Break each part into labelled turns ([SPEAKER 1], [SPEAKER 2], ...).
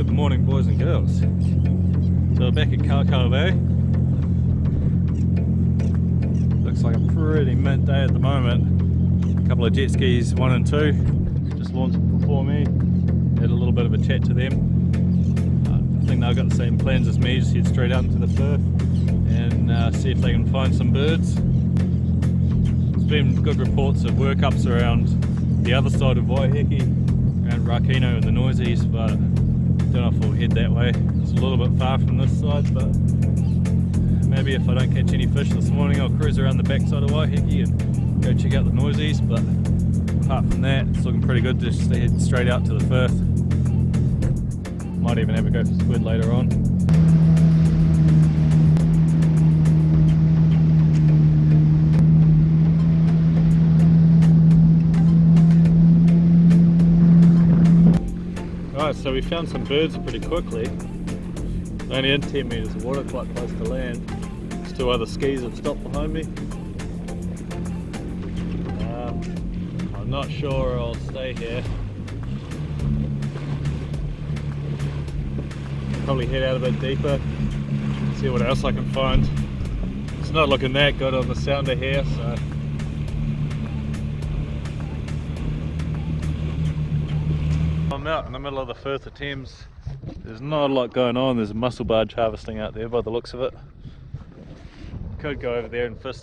[SPEAKER 1] Good morning, boys and girls. So we're back at Kawakawa Bay. Looks like a pretty mint day at the moment. A couple of jet skis, 1 and 2, just launched before me. Had a little bit of a chat to them. I think they've got the same plans as me, just head straight out into the firth and see if they can find some birds. There's been good reports of workups around the other side of Waiheke, around Rakino and the Noisies, but I don't know if we'll head that way. It's a little bit far from this side, but maybe if I don't catch any fish this morning, I'll cruise around the backside of Waiheke and go check out the Noisies. But apart from that, it's looking pretty good just to head straight out to the firth. Might even have a go for squid later on. Right, so we found some birds pretty quickly. Only in 10 metres of water, quite close to land. There's 2 other skis have stopped behind me. I'm not sure I'll stay here. Probably head out a bit deeper, see what else I can find. It's not looking that good on the sounder here, so I'm out in the middle of the Firth of Thames. There's not a lot going on. There's a mussel barge harvesting out there by the looks of it. Could go over there and fish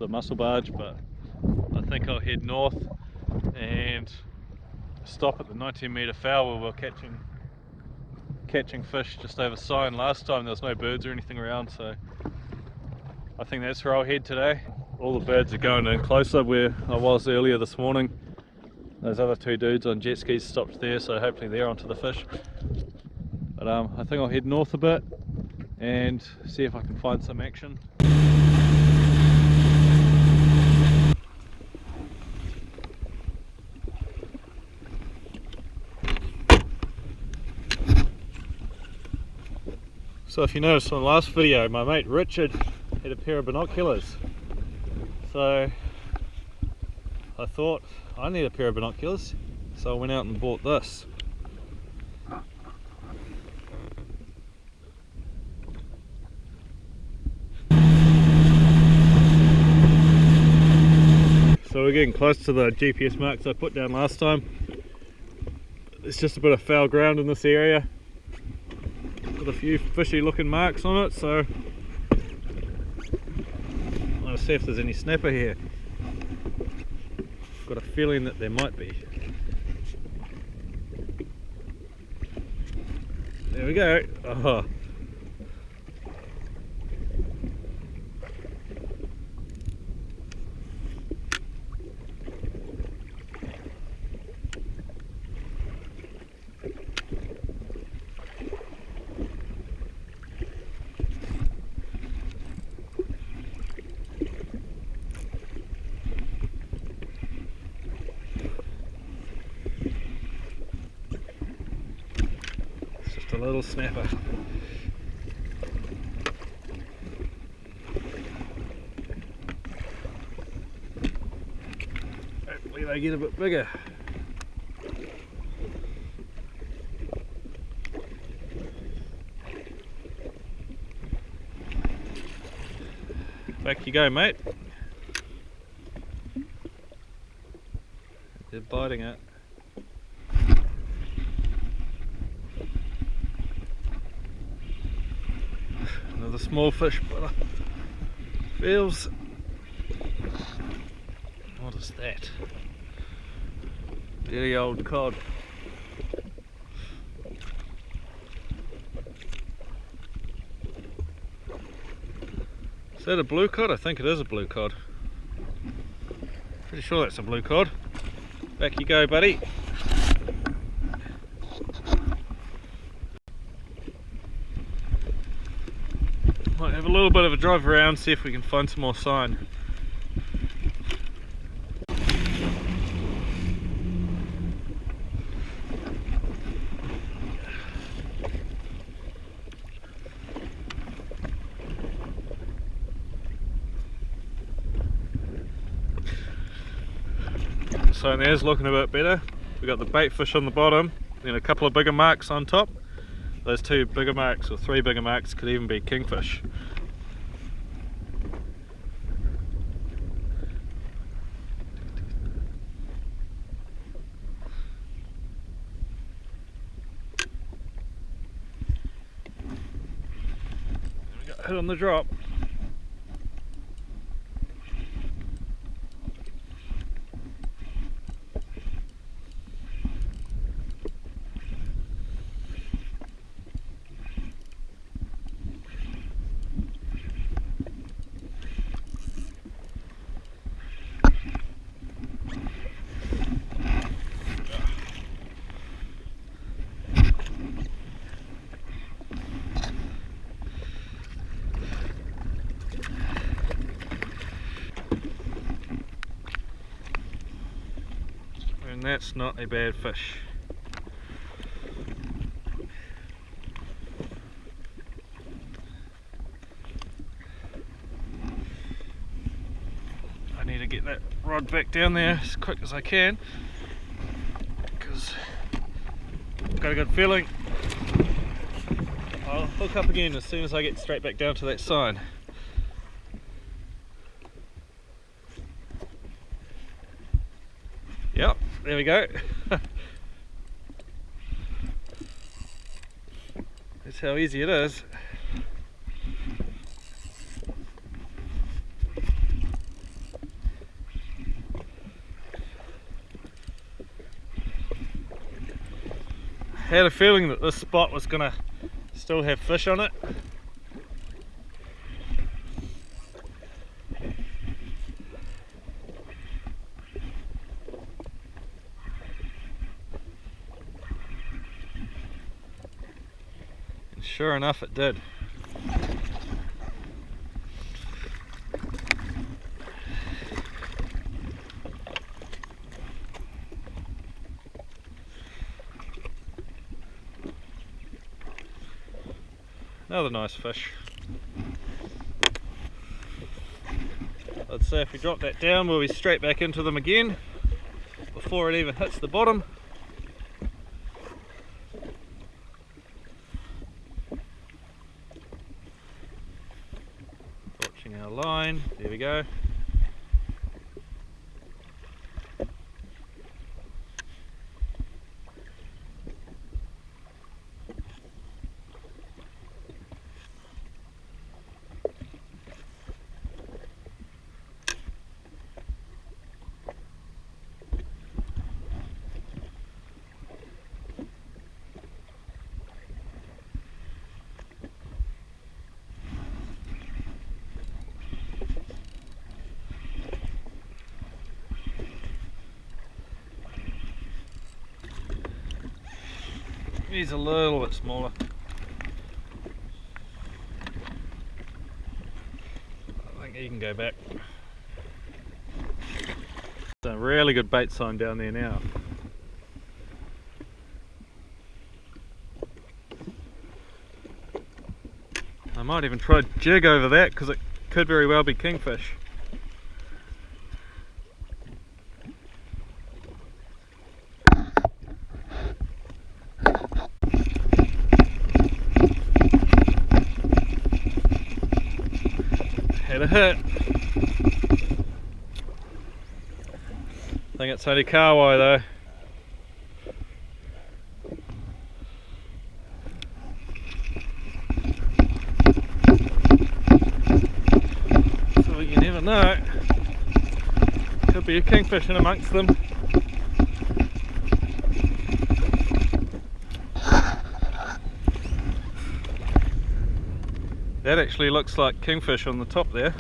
[SPEAKER 1] the mussel barge, but I think I'll head north and stop at the 19 metre foul where we're catching fish just over Sign. Last time there was no birds or anything around, so I think that's where I'll head today. All the birds are going in closer where I was earlier this morning. Those other 2 dudes on jet skis stopped there, so hopefully they're onto the fish. But I think I'll head north a bit and see if I can find some action. So if you noticed on the last video, my mate Richard had a pair of binoculars. So I thought I need a pair of binoculars, so I went out and bought this. So we're getting close to the GPS marks I put down last time. There's just a bit of foul ground in this area with a few fishy looking marks on it, so I'll see if there's any snapper here. Got a feeling that there might be. There we go. Oh. A little snapper. Hopefully they get a bit bigger. Back you go, mate. They're biting it. Another small fish, but feels. What is that? Dirty old cod. Is that a blue cod? I think it is a blue cod. Pretty sure that's a blue cod. Back you go, buddy. Might have a little bit of a drive around, see if we can find some more sign. So there's looking a bit better. We've got the bait fish on the bottom, then a couple of bigger marks on top. those two bigger marks or three bigger marks could even be kingfish. We got hit on the drop. And that's not a bad fish. I need to get that rod back down there as quick as I can, because I've got a good feeling I'll hook up again as soon as I get straight back down to that sign. Yep, there we go. That's how easy it is. I had a feeling that this spot was gonna still have fish on it. And sure enough, it did. Another nice fish. I'd say if we drop that down, we'll be straight back into them again before it even hits the bottom. Watching our line, there we go. He's a little bit smaller. I think he can go back. It's a really good bait sign down there now. I might even try jig over that because it could very well be kingfish. Had a hit. I think it's only Kawakawa though. So you never know. Could be a kingfish in amongst them. That actually looks like kingfish on the top there.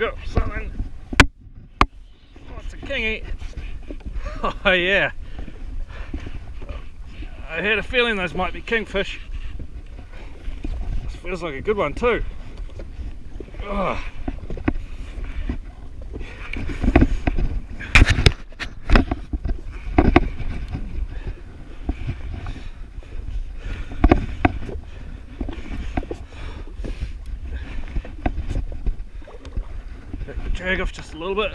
[SPEAKER 1] got something. Oh, it's a kingy. Oh yeah. I had a feeling those might be kingfish. This feels like a good one too. Oh. Take the drag off just a little bit.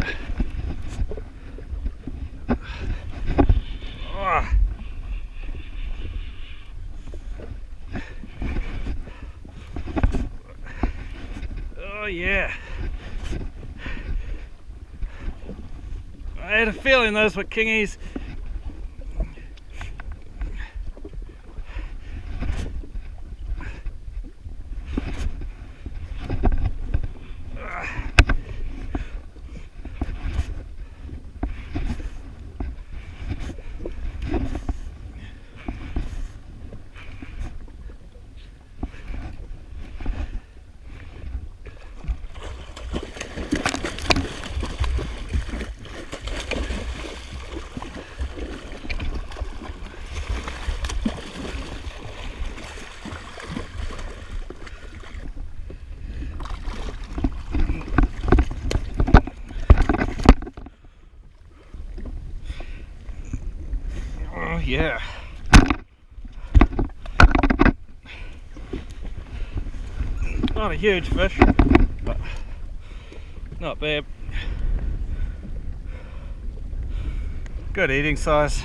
[SPEAKER 1] Oh. Oh yeah. I had a feeling those were kingies. Oh yeah. Not a huge fish, but not bad. Good eating size.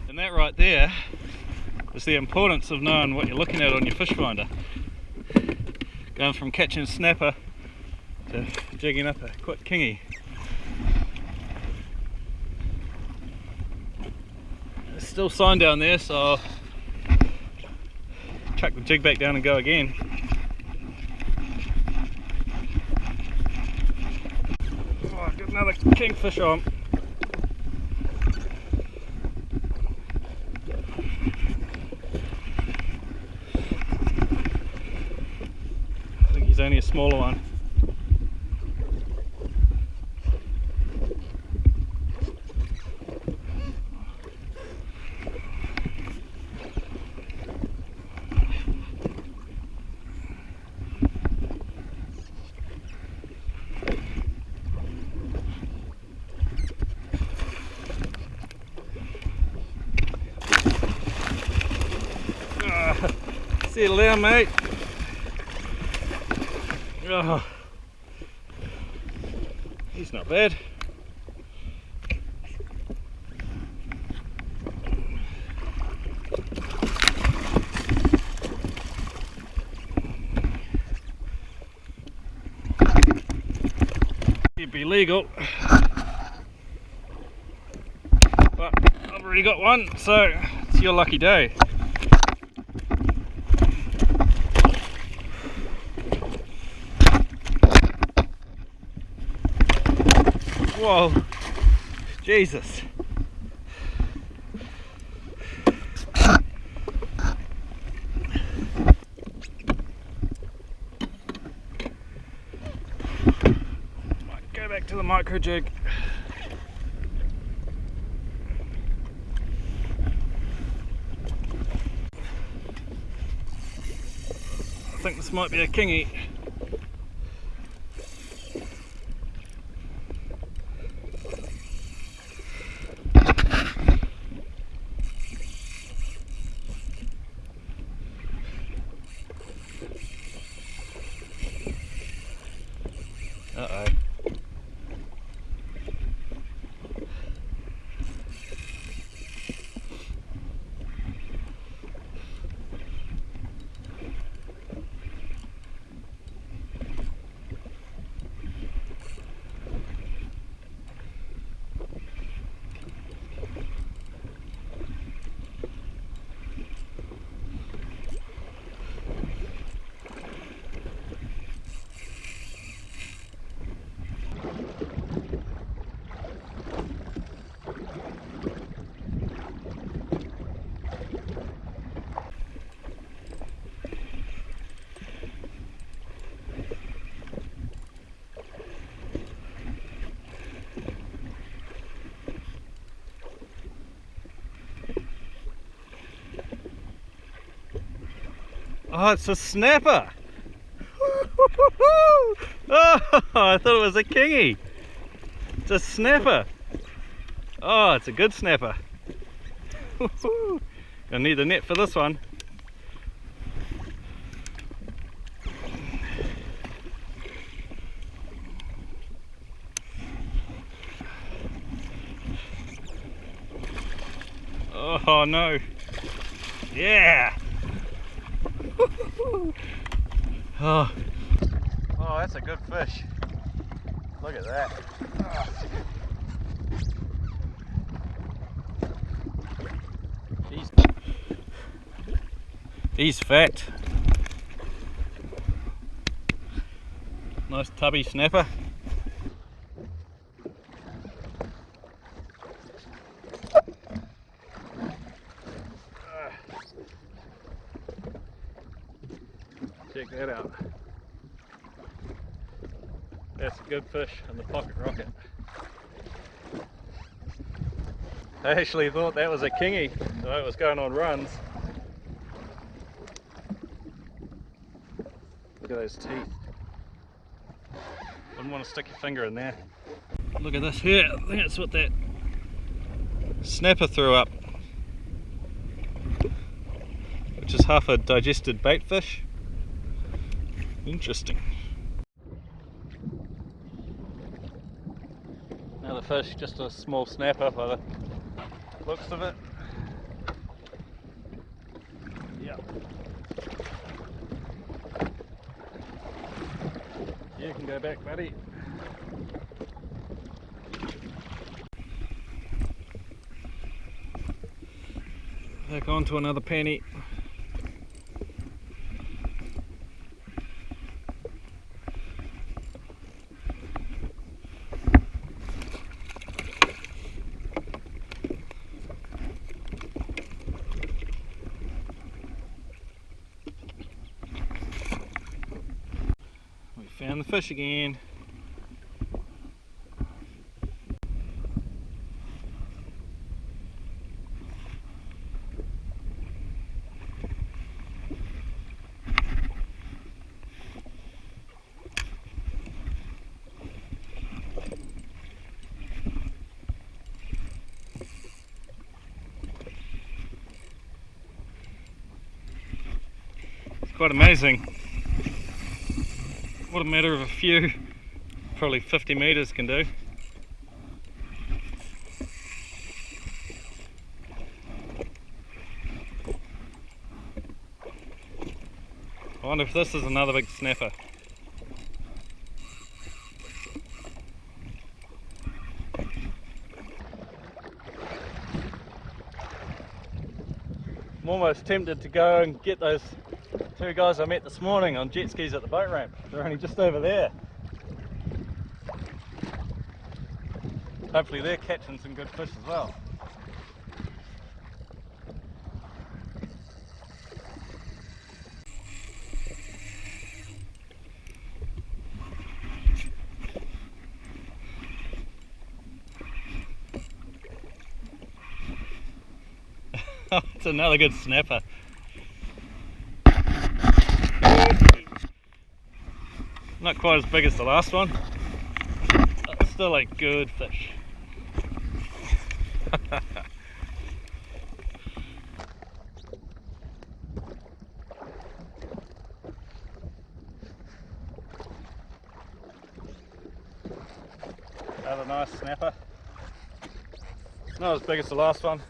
[SPEAKER 1] And that right there is the importance of knowing what you're looking at on your fish finder. Going from catching a snapper to jigging up a quick kingy. There's still sign down there, so I'll chuck the jig back down and go again. Oh, I've got another kingfish on. I think he's only a smaller one. See you later, mate. Oh, he's not bad. It'd be legal, but I've already got one, so it's your lucky day. Whoa, Jesus. Might go back to the micro jig. I think this might be a kingy. Uh-oh. Oh, it's a snapper! Oh, I thought it was a kingy. It's a snapper. Oh, it's a good snapper. Gonna need the net for this one. Oh no. Yeah. Oh, that's a good fish. Look at that. Oh. He's fat. Nice tubby snapper. Check that out. That's a good fish in the pocket rocket. I actually thought that was a kingy, the way it was going on runs. Look at those teeth. Wouldn't want to stick your finger in there. Look at this here. I think that's what that snapper threw up, which is half a digested bait fish. Interesting. Another fish, just a small snapper by the looks of it. Yeah. You can go back, buddy. Back onto another penny. Found the fish again. It's quite amazing what a matter of a few, probably 50 meters can do. I wonder if this is another big snapper. I'm almost tempted to go and get those two guys I met this morning on jet skis at the boat ramp. They're only just over there. Hopefully they're catching some good fish as well. Oh, it's another good snapper. Not quite as big as the last one, but still a good fish. Another nice snapper. Not as big as the last one.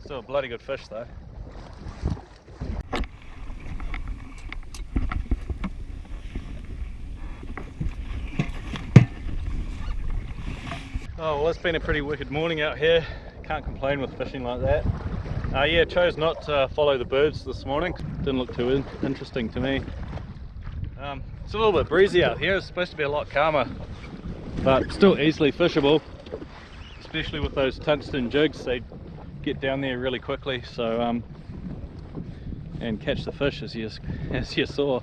[SPEAKER 1] Still a bloody good fish though. Oh well, it's been a pretty wicked morning out here. Can't complain with fishing like that. Yeah, chose not to follow the birds this morning. Didn't look too interesting to me. It's a little bit breezy out here. It's supposed to be a lot calmer, but still easily fishable, especially with those tungsten jigs. They get down there really quickly, so and catch the fish as you saw.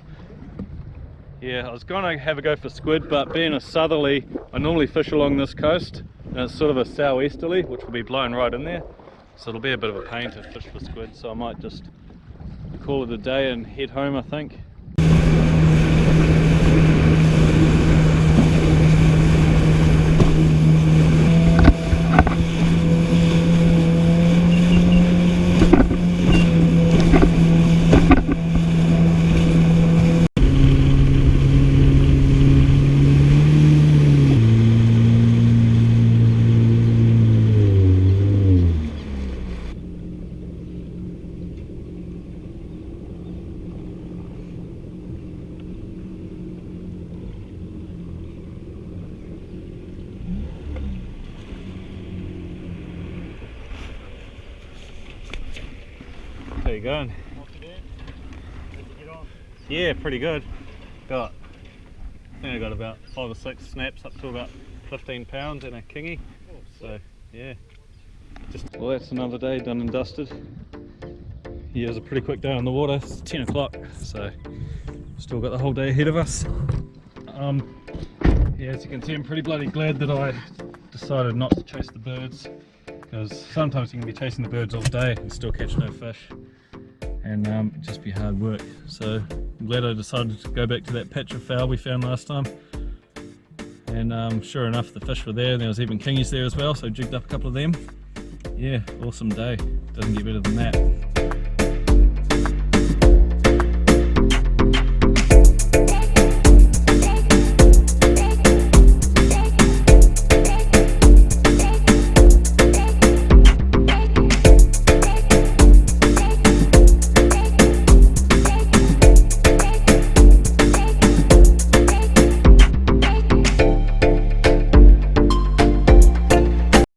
[SPEAKER 1] Yeah, I was going to have a go for squid, but being a southerly, I normally fish along this coast, and it's sort of a southeasterly, which will be blowing right in there, so it'll be a bit of a pain to fish for squid. So I might just call it a day and head home, I think. How you going?
[SPEAKER 2] Not too bad. How'd you get on?
[SPEAKER 1] Yeah, pretty good. I think I got about 5 or 6 snaps up to about 15 pounds and a kingy.
[SPEAKER 2] Oh,
[SPEAKER 1] So yeah. Well, that's another day done and dusted. Yeah, it was a pretty quick day on the water. It's 10 o'clock, so still got the whole day ahead of us. Yeah, as you can see, I'm pretty bloody glad that I decided not to chase the birds, because sometimes you can be chasing the birds all day and still catch no fish, and it'd just be hard work. So I'm glad I decided to go back to that patch of fowl we found last time, and sure enough the fish were there, and there was even kingies there as well, so jigged up a couple of them. Yeah, awesome day, doesn't get better than that.